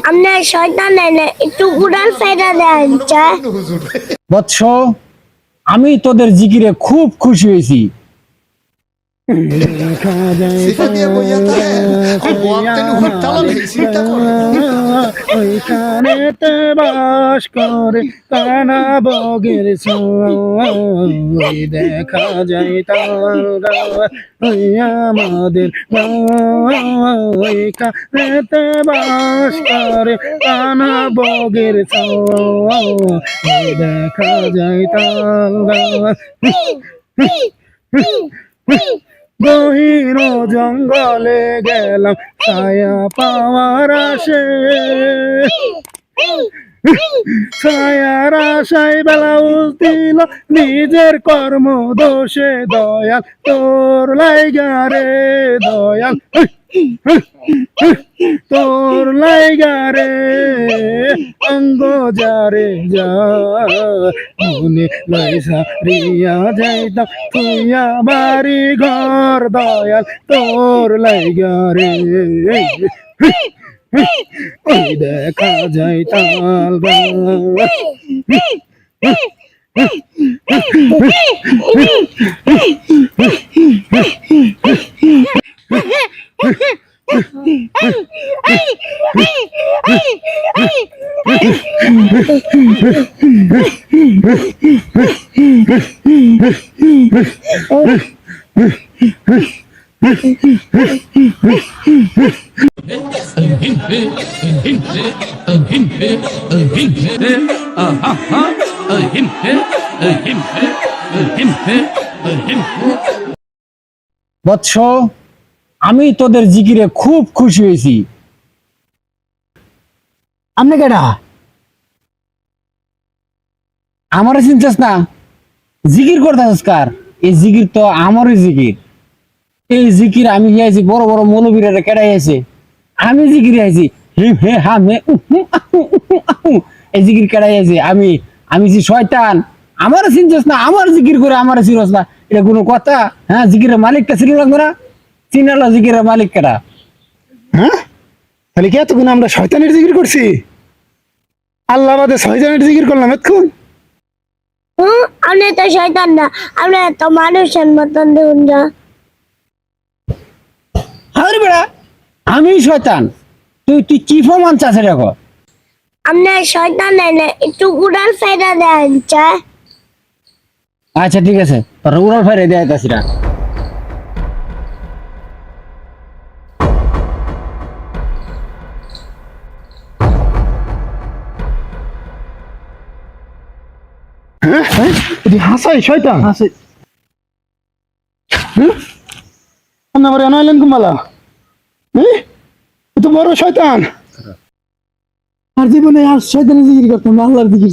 আপনার শয়তান এনে একটু উড়াল ফেরা দেন চায়। বৎস, আমি তোদের জিকিরে খুব খুশি হয়েছি। সিফা দিয়ে বই যাতা হ্যাঁ ও বহুত তেন উপর টালাল চিন্তা করে ওইখানেতে বাস করে কানা বগের ওই দেখা যায় তাল গাওয়া ওই আমাদের ওইখানেতে বাস করে কানা বগের ওই দেখা যায় তাল গাওয়া গহীন জঙ্গলে গেলাম ছায়া পাওয়ার আসে ছায়ার আশায় বেলাউজ দিল নিজের কর্ম দোষে দয়াল তোর লাইগা রে দয়াল তোর লাইগা রে অঙ্গ যারে যা মনে লাইসা রিয়া যাইতাম তুইয়া বাড়ি ঘর দয়াল তোর লাইগা রে ওই দেখা যায় তাল গাছ বৎস, আমি তোদের জিকিরে খুব খুশি হয়েছি। আপনি কেডা? আমারে চিনছিস না? জিকির করতেছিস কার? এই জিকির তো আমারই জিকির। এই জিকির আমি হিয়াইছি বড় বড় মৌলবীরা কেডাই আছে, আমি জিকির আইছি হিম হে হাম হে এই জিকির কেডাই আছে আমি। আমি যে শয়তান, আমারে চিনছিস না? আমার জিকির করে আমারে চিনস না, এটা কোনো কথা? হ্যাঁ, জিকিরের মালিকটা চিনি লাগবে না? চিনালো জিকিরের মালিক কেডা? হ্যাঁ, তাহলে কি এতক্ষণ আমরা শয়তানের জিকির করছি? আল্লাহ বাদে শয়তানের জিকির করলাম এতক্ষণ? আপনি তো শয়তান না, আপনি তো মানুষের মতন দেখুন যা। আরে বেড়া, আমি শয়তান? তুই তুই কি প্রমাণ চাস দেখো? আপনার শয়তান এনে একটু উড়াল ফেরা দেন চায়। আচ্ছা ঠিক আছে, তোর উড়াল ফাইরে দেয় তাসিরা। হ্যাঁ হ্যাঁ, এটি হাসাই শয়তান হাসাই। আমার আনাইলেন কুমালা, তো বড় শয়তান। আর জীবনে আর শয়তানের জিকির করতাম, আল্লাহর জিকির।